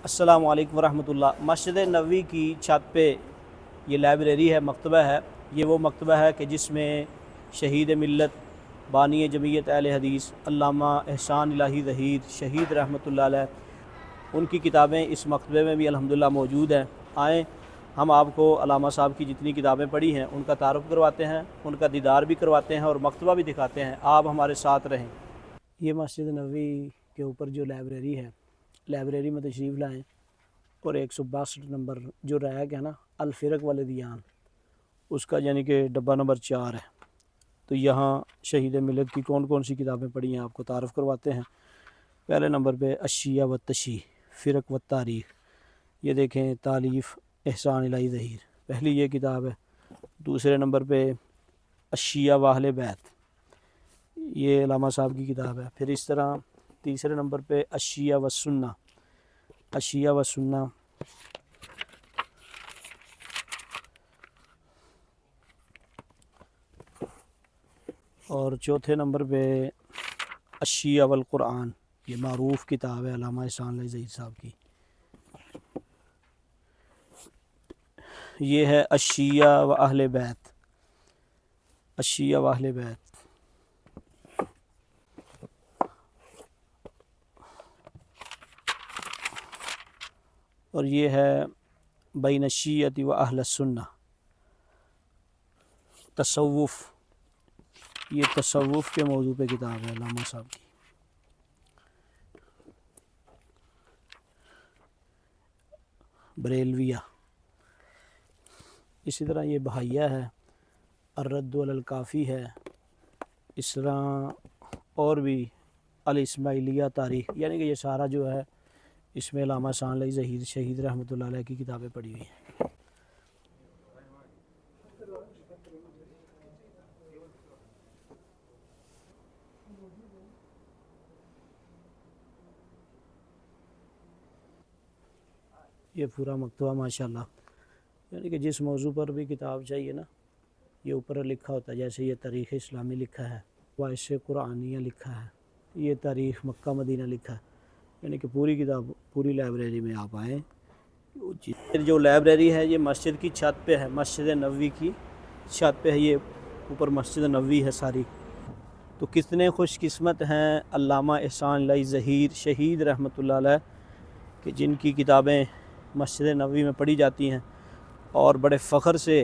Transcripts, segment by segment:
السلام علیکم ورحمۃ اللہ۔ مسجد نبوی کی چھت پہ یہ لائبریری ہے، مکتبہ ہے۔ یہ وہ مکتبہ ہے کہ جس میں شہید ملت بانی جمعیت اہل حدیث علامہ احسان الہی ظہیر شہید رحمۃ اللہ علیہ، ان کی کتابیں اس مکتبے میں بھی الحمدللہ موجود ہیں۔ آئیں ہم آپ کو علامہ صاحب کی جتنی کتابیں پڑھی ہیں ان کا تعارف کرواتے ہیں، ان کا دیدار بھی کرواتے ہیں اور مکتبہ بھی دکھاتے ہیں۔ آپ ہمارے ساتھ رہیں۔ یہ مسجد نبوی کے اوپر جو لائبریری ہے، لائبریری میں تشریف لائیں اور 162 نمبر جو ریک ہے نا الفرق والادیان، اس کا یعنی کہ ڈبہ نمبر 4 ہے۔ تو یہاں شہید ملت کی کون کون سی کتابیں پڑھی ہیں آپ کو تعارف کرواتے ہیں۔ پہلے نمبر پہ الشیعہ و تشیع فرق و تاریخ، یہ دیکھیں تالیف احسان الہی ظہیر، پہلی یہ کتاب ہے۔ دوسرے نمبر پہ الشیعہ و اہل بیت، یہ علامہ صاحب کی کتاب ہے۔ پھر اس طرح تیسرے نمبر پہ الشیعہ و سنہ، الشیعہ و سنہ۔ اور چوتھے نمبر پہ الشیعہ والقرآن، یہ معروف کتاب ہے علامہ احسان الہی ظہیر صاحب کی۔ یہ ہے الشیعہ و اہل بیت، الشیعہ و اہل بیت۔ اور یہ ہے بین الشیعۃ و اہل السنہ، تصوف، یہ تصوف کے موضوع پہ کتاب ہے علامہ صاحب کی۔ بریلویہ، اسی طرح یہ بہائیہ ہے، الرد علی الکافی ہے، اس طرح اور بھی الاسماعیلیہ تاریخ، یعنی کہ یہ سارا جو ہے اس میں علامہ احسان الہی ظہیر شہید رحمۃ اللہ علیہ کی کتابیں پڑھی ہوئی ہیں۔ یہ پورا مکتبہ ماشاءاللہ، یعنی کہ جس موضوع پر بھی کتاب چاہیے نا یہ اوپر لکھا ہوتا ہے۔ جیسے یہ تاریخ اسلامی لکھا ہے، وائس قرآنیہ لکھا ہے، یہ تاریخ مکہ مدینہ لکھا ہے، یعنی کہ پوری کتاب پوری لائبریری میں آپ آئیں۔ جو لائبریری ہے یہ مسجد کی چھت پہ ہے، مسجد نبوی کی چھت پہ ہے، یہ اوپر مسجد نبوی ہے ساری۔ تو کتنے خوش قسمت ہیں علامہ احسان الہی ظہیر شہید رحمۃ اللہ علیہ کہ جن کی کتابیں مسجد نبوی میں پڑھی جاتی ہیں۔ اور بڑے فخر سے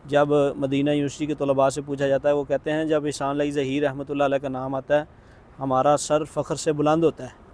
جب مدینہ یونیورسٹی کے طلباء سے پوچھا جاتا ہے، وہ کہتے ہیں جب احسان الہی ظہیر رحمۃ اللہ علیہ کا نام آتا ہے ہمارا سر فخر سے بلند ہوتا ہے۔